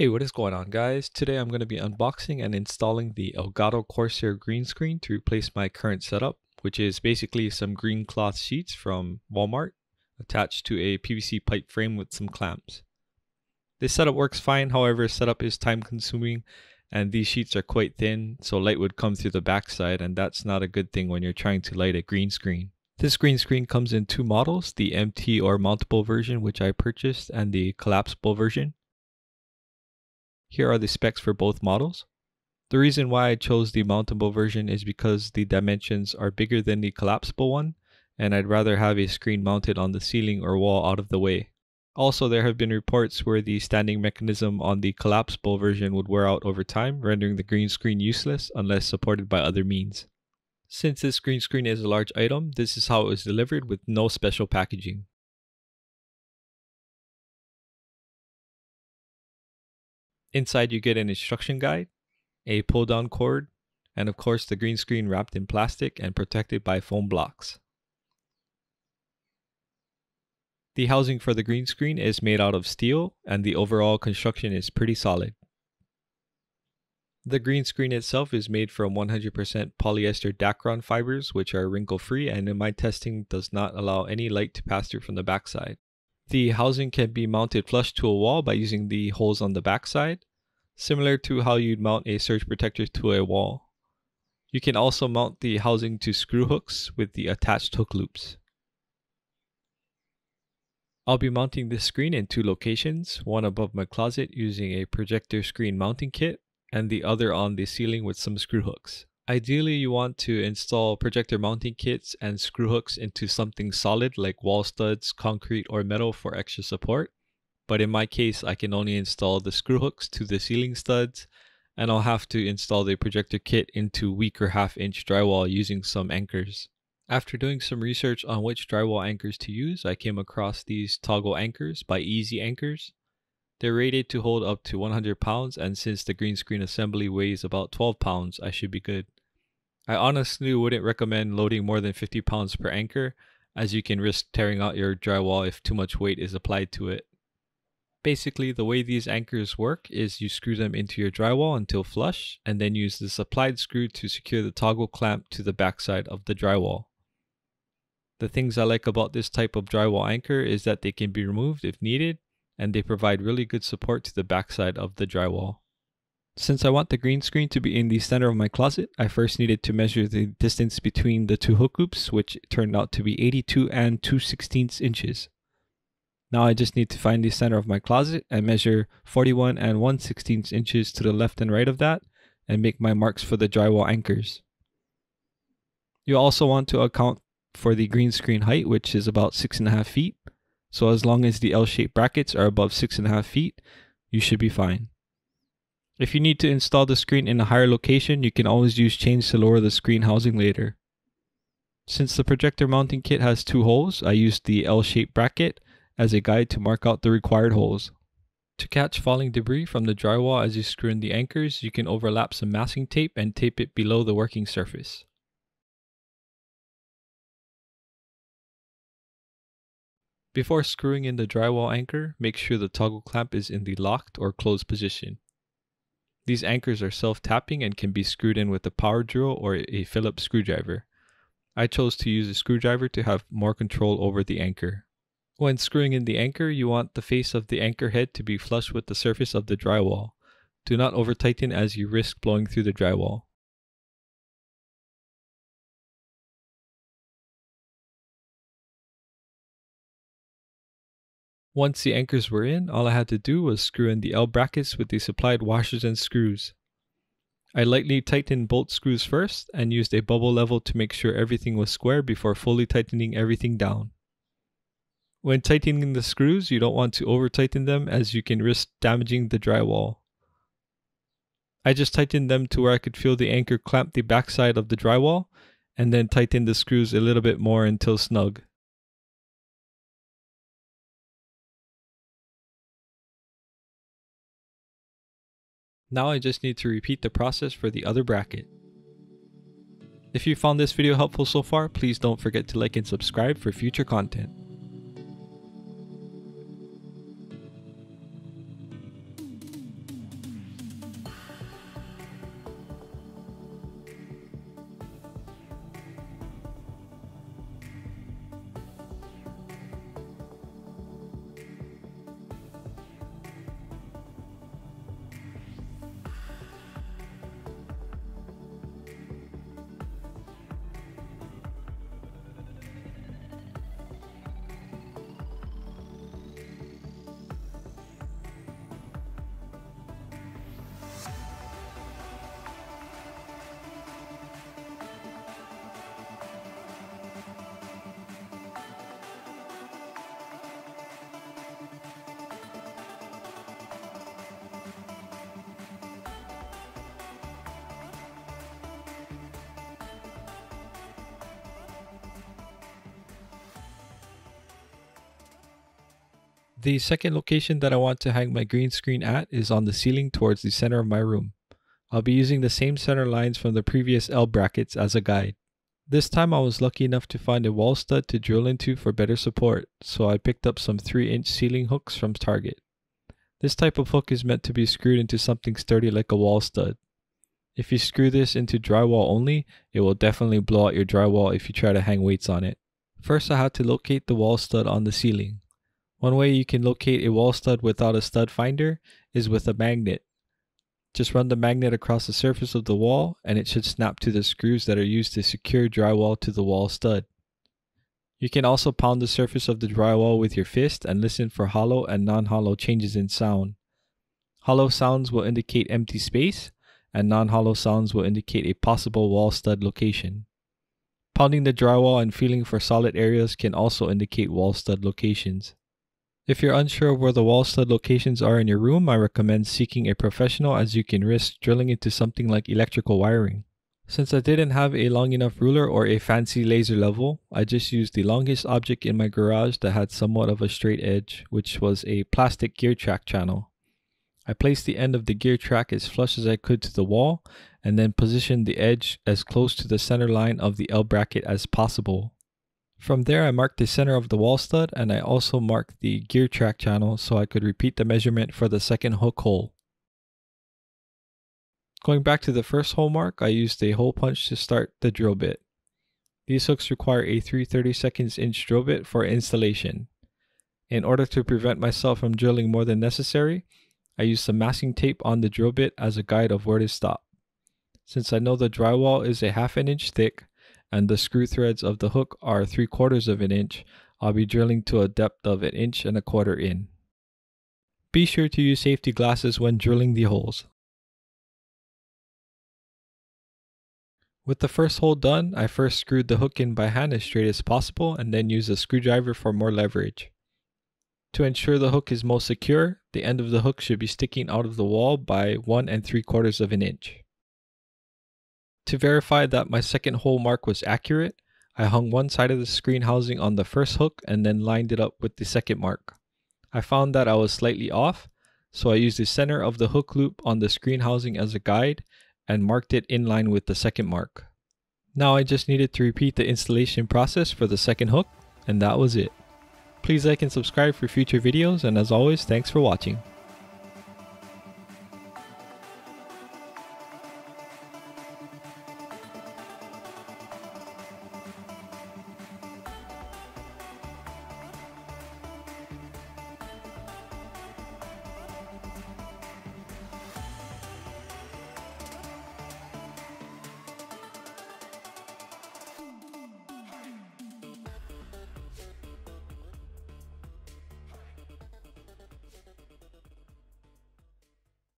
Hey, what is going on, guys? Today I'm going to be unboxing and installing the Elgato Corsair Green Screen to replace my current setup, which is basically some green cloth sheets from Walmart attached to a PVC pipe frame with some clamps. This setup works fine, however, setup is time consuming and these sheets are quite thin, so light would come through the backside, and that's not a good thing when you're trying to light a green screen. This green screen comes in two models, the MT or Mountable version, which I purchased, and the collapsible version. Here are the specs for both models. The reason why I chose the mountable version is because the dimensions are bigger than the collapsible one, and I'd rather have a screen mounted on the ceiling or wall out of the way. Also, there have been reports where the standing mechanism on the collapsible version would wear out over time, rendering the green screen useless unless supported by other means. Since this green screen is a large item, this is how it was delivered with no special packaging. Inside you get an instruction guide, a pull-down cord, and of course the green screen wrapped in plastic and protected by foam blocks. The housing for the green screen is made out of steel, and the overall construction is pretty solid. The green screen itself is made from 100% polyester Dacron fibers, which are wrinkle-free, and in my testing does not allow any light to pass through from the backside. The housing can be mounted flush to a wall by using the holes on the backside, similar to how you'd mount a surge protector to a wall. You can also mount the housing to screw hooks with the attached hook loops. I'll be mounting this screen in two locations, one above my closet using a projector screen mounting kit, and the other on the ceiling with some screw hooks. Ideally, you want to install projector mounting kits and screw hooks into something solid like wall studs, concrete, or metal for extra support. But in my case, I can only install the screw hooks to the ceiling studs, and I'll have to install the projector kit into weaker half-inch drywall using some anchors. After doing some research on which drywall anchors to use, I came across these toggle anchors by Easy Anchors. They're rated to hold up to 100 pounds, and since the green screen assembly weighs about 12 pounds, I should be good. I honestly wouldn't recommend loading more than 50 pounds per anchor, as you can risk tearing out your drywall if too much weight is applied to it. Basically, the way these anchors work is you screw them into your drywall until flush, and then use the supplied screw to secure the toggle clamp to the backside of the drywall. The things I like about this type of drywall anchor is that they can be removed if needed, and they provide really good support to the backside of the drywall. Since I want the green screen to be in the center of my closet, I first needed to measure the distance between the two hook loops, which turned out to be 82 and 2/16 inches. Now I just need to find the center of my closet and measure 41 and 1/16 inches to the left and right of that, and make my marks for the drywall anchors. You also want to account for the green screen height, which is about 6.5 feet. So as long as the L-shaped brackets are above 6.5 feet, you should be fine. If you need to install the screen in a higher location, you can always use chains to lower the screen housing later. Since the projector mounting kit has two holes, I used the L-shaped bracket as a guide to mark out the required holes. To catch falling debris from the drywall as you screw in the anchors, you can overlap some masking tape and tape it below the working surface. Before screwing in the drywall anchor, make sure the toggle clamp is in the locked or closed position. These anchors are self-tapping and can be screwed in with a power drill or a Phillips screwdriver. I chose to use a screwdriver to have more control over the anchor. When screwing in the anchor, you want the face of the anchor head to be flush with the surface of the drywall. Do not over-tighten as you risk blowing through the drywall. Once the anchors were in, all I had to do was screw in the L brackets with the supplied washers and screws. I lightly tightened bolt screws first and used a bubble level to make sure everything was square before fully tightening everything down. When tightening the screws, you don't want to over-tighten them as you can risk damaging the drywall. I just tightened them to where I could feel the anchor clamp the backside of the drywall, and then tightened the screws a little bit more until snug. Now I just need to repeat the process for the other bracket. If you found this video helpful so far, please don't forget to like and subscribe for future content. The second location that I want to hang my green screen at is on the ceiling towards the center of my room. I'll be using the same center lines from the previous L brackets as a guide. This time I was lucky enough to find a wall stud to drill into for better support, so I picked up some 3-inch ceiling hooks from Target. This type of hook is meant to be screwed into something sturdy like a wall stud. If you screw this into drywall only, it will definitely blow out your drywall if you try to hang weights on it. First I had to locate the wall stud on the ceiling. One way you can locate a wall stud without a stud finder is with a magnet. Just run the magnet across the surface of the wall and it should snap to the screws that are used to secure drywall to the wall stud. You can also pound the surface of the drywall with your fist and listen for hollow and non-hollow changes in sound. Hollow sounds will indicate empty space, and non-hollow sounds will indicate a possible wall stud location. Pounding the drywall and feeling for solid areas can also indicate wall stud locations. If you're unsure of where the wall stud locations are in your room, I recommend seeking a professional, as you can risk drilling into something like electrical wiring. Since I didn't have a long enough ruler or a fancy laser level, I just used the longest object in my garage that had somewhat of a straight edge, which was a plastic gear track channel. I placed the end of the gear track as flush as I could to the wall, and then positioned the edge as close to the center line of the L bracket as possible. From there I marked the center of the wall stud, and I also marked the gear track channel so I could repeat the measurement for the second hook hole. Going back to the first hole mark, I used a hole punch to start the drill bit. These hooks require a 3/32 inch drill bit for installation. In order to prevent myself from drilling more than necessary, I used some masking tape on the drill bit as a guide of where to stop. Since I know the drywall is a 1/2 inch thick, and the screw threads of the hook are 3/4 inch, I'll be drilling to a depth of 1.25 inches in. Be sure to use safety glasses when drilling the holes. With the first hole done, I first screwed the hook in by hand as straight as possible and then used a screwdriver for more leverage. To ensure the hook is most secure, the end of the hook should be sticking out of the wall by 1 3/4 inch. To verify that my second hole mark was accurate, I hung one side of the screen housing on the first hook and then lined it up with the second mark. I found that I was slightly off, so I used the center of the hook loop on the screen housing as a guide and marked it in line with the second mark. Now I just needed to repeat the installation process for the second hook, and that was it. Please like and subscribe for future videos, and as always, thanks for watching.